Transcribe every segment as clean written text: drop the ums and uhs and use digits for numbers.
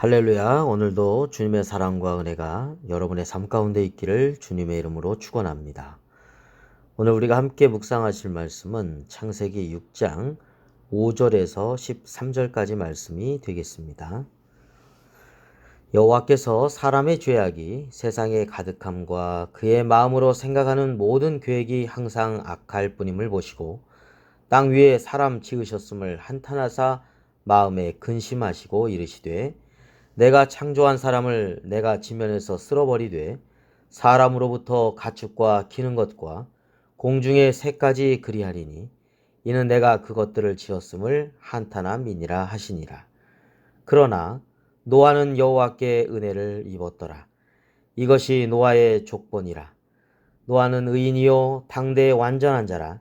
할렐루야. 오늘도 주님의 사랑과 은혜가 여러분의 삶 가운데 있기를 주님의 이름으로 축원합니다. 오늘 우리가 함께 묵상하실 말씀은 창세기 6장 5절에서 13절까지 말씀이 되겠습니다. 여호와께서 사람의 죄악이 세상에 가득함과 그의 마음으로 생각하는 모든 계획이 항상 악할 뿐임을 보시고 땅 위에 사람 지으셨음을 한탄하사 마음에 근심하시고 이르시되 내가 창조한 사람을 내가 지면에서 쓸어버리되 사람으로부터 가축과 기는 것과 공중의 새까지 그리하리니 이는 내가 그것들을 지었음을 한탄함이니라 하시니라. 그러나 노아는 여호와께 은혜를 입었더라. 이것이 노아의 족본이라. 노아는 의인이요 당대의 완전한 자라.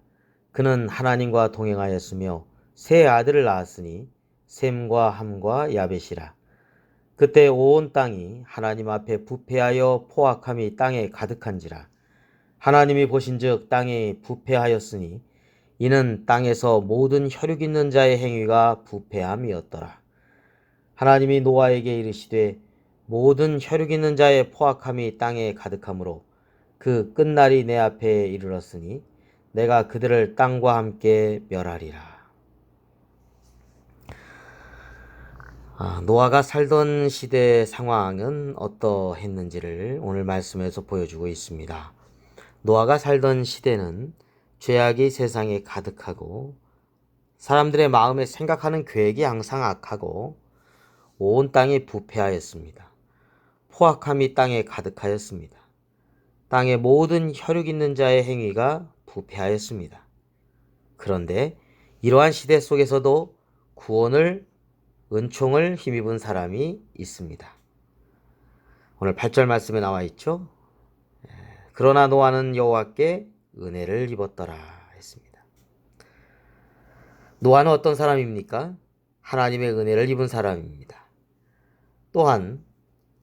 그는 하나님과 동행하였으며 세 아들을 낳았으니 셈과 함과 야벳이라. 그때 온 땅이 하나님 앞에 부패하여 포악함이 땅에 가득한지라. 하나님이 보신즉 땅이 부패하였으니 이는 땅에서 모든 혈육 있는 자의 행위가 부패함이었더라. 하나님이 노아에게 이르시되 모든 혈육 있는 자의 포악함이 땅에 가득하므로 그 끝날이 내 앞에 이르렀으니 내가 그들을 땅과 함께 멸하리라. 노아가 살던 시대의 상황은 어떠했는지를 오늘 말씀에서 보여주고 있습니다. 노아가 살던 시대는 죄악이 세상에 가득하고 사람들의 마음에 생각하는 계획이 항상 악하고 온 땅이 부패하였습니다. 포악함이 땅에 가득하였습니다. 땅의 모든 혈육 있는 자의 행위가 부패하였습니다. 그런데 이러한 시대 속에서도 은총을 힘입은 사람이 있습니다. 오늘 8절 말씀에 나와 있죠. 그러나 노아는 여호와께 은혜를 입었더라 했습니다. 노아는 어떤 사람입니까? 하나님의 은혜를 입은 사람입니다. 또한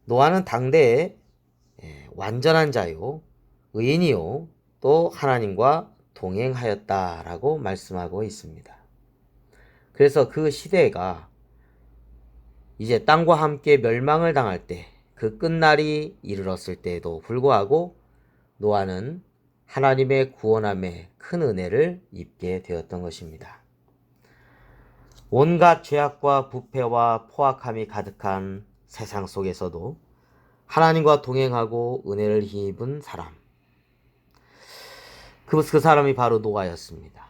노아는 당대의 완전한 자요, 의인이요, 또 하나님과 동행하였다라고 말씀하고 있습니다. 그래서 그 시대가 이제 땅과 함께 멸망을 당할 때, 그 끝날이 이르렀을 때에도 불구하고 노아는 하나님의 구원함에 큰 은혜를 입게 되었던 것입니다. 온갖 죄악과 부패와 포악함이 가득한 세상 속에서도 하나님과 동행하고 은혜를 입은 사람, 그 사람이 바로 노아였습니다.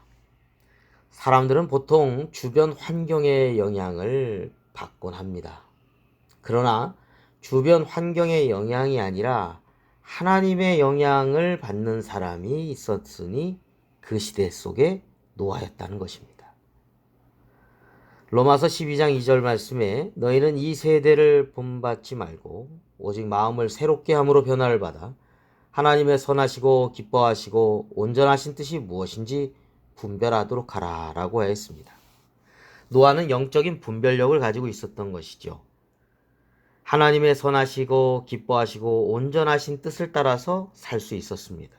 사람들은 보통 주변 환경의 영향을 받곤 합니다. 그러나 주변 환경의 영향이 아니라 하나님의 영향을 받는 사람이 있었으니 그 시대 속에 노아였다는 것입니다. 로마서 12장 2절 말씀에 너희는 이 세대를 본받지 말고 오직 마음을 새롭게 함으로 변화를 받아 하나님의 선하시고 기뻐하시고 온전하신 뜻이 무엇인지 분별하도록 하라 라고 하였습니다. 노아는 영적인 분별력을 가지고 있었던 것이죠. 하나님의 선하시고 기뻐하시고 온전하신 뜻을 따라서 살 수 있었습니다.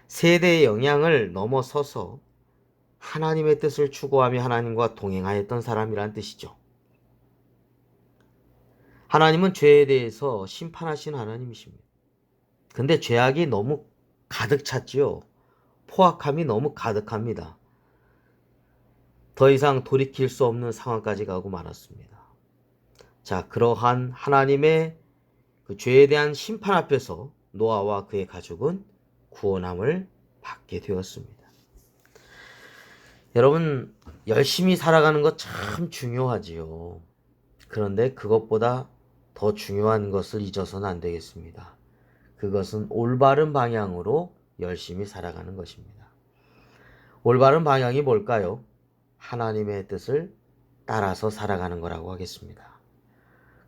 세대의 영향을 넘어서서 하나님의 뜻을 추구하며 하나님과 동행하였던 사람이란 뜻이죠. 하나님은 죄에 대해서 심판하신 하나님이십니다. 근데 죄악이 너무 가득 찼지요. 포악함이 너무 가득합니다. 더 이상 돌이킬 수 없는 상황까지 가고 말았습니다. 자, 그러한 하나님의 그 죄에 대한 심판 앞에서 노아와 그의 가족은 구원함을 받게 되었습니다. 여러분, 열심히 살아가는 것 참 중요하지요. 그런데 그것보다 더 중요한 것을 잊어서는 안 되겠습니다. 그것은 올바른 방향으로 열심히 살아가는 것입니다. 올바른 방향이 뭘까요? 하나님의 뜻을 따라서 살아가는 거라고 하겠습니다.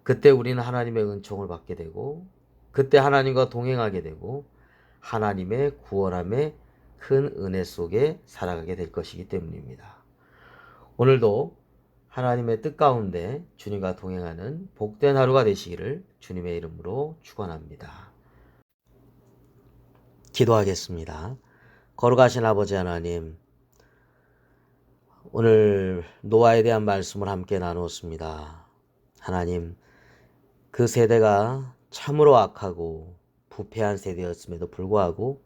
그때 우리는 하나님의 은총을 받게 되고 그때 하나님과 동행하게 되고 하나님의 구원함의 큰 은혜 속에 살아가게 될 것이기 때문입니다. 오늘도 하나님의 뜻 가운데 주님과 동행하는 복된 하루가 되시기를 주님의 이름으로 축원합니다. 기도하겠습니다. 거룩하신 아버지 하나님, 오늘 노아에 대한 말씀을 함께 나누었습니다. 하나님, 그 세대가 참으로 악하고 부패한 세대였음에도 불구하고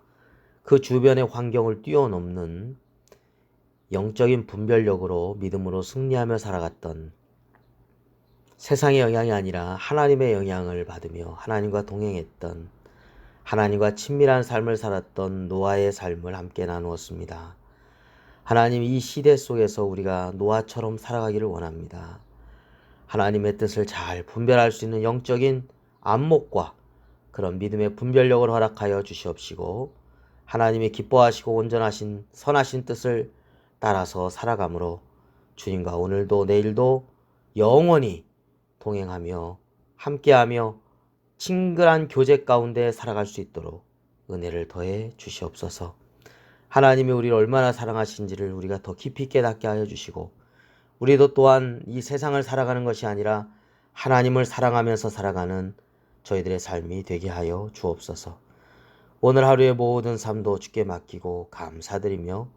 그 주변의 환경을 뛰어넘는 영적인 분별력으로 믿음으로 승리하며 살아갔던, 세상의 영향이 아니라 하나님의 영향을 받으며 하나님과 동행했던, 하나님과 친밀한 삶을 살았던 노아의 삶을 함께 나누었습니다. 하나님, 이 시대 속에서 우리가 노아처럼 살아가기를 원합니다. 하나님의 뜻을 잘 분별할 수 있는 영적인 안목과 그런 믿음의 분별력을 허락하여 주시옵시고, 하나님이 기뻐하시고 온전하신 선하신 뜻을 따라서 살아가므로 주님과 오늘도 내일도 영원히 동행하며 함께하며 친근한 교제 가운데 살아갈 수 있도록 은혜를 더해 주시옵소서. 하나님이 우리를 얼마나 사랑하신지를 우리가 더 깊이 깨닫게 하여 주시고, 우리도 또한 이 세상을 살아가는 것이 아니라 하나님을 사랑하면서 살아가는 저희들의 삶이 되게 하여 주옵소서. 오늘 하루의 모든 삶도 주께 맡기고 감사드리며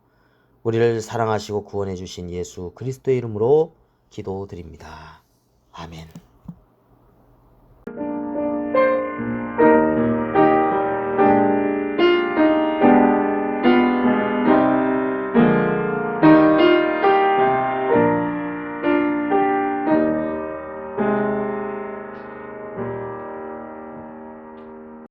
우리를 사랑하시고 구원해 주신 예수 그리스도의 이름으로 기도드립니다. 아멘.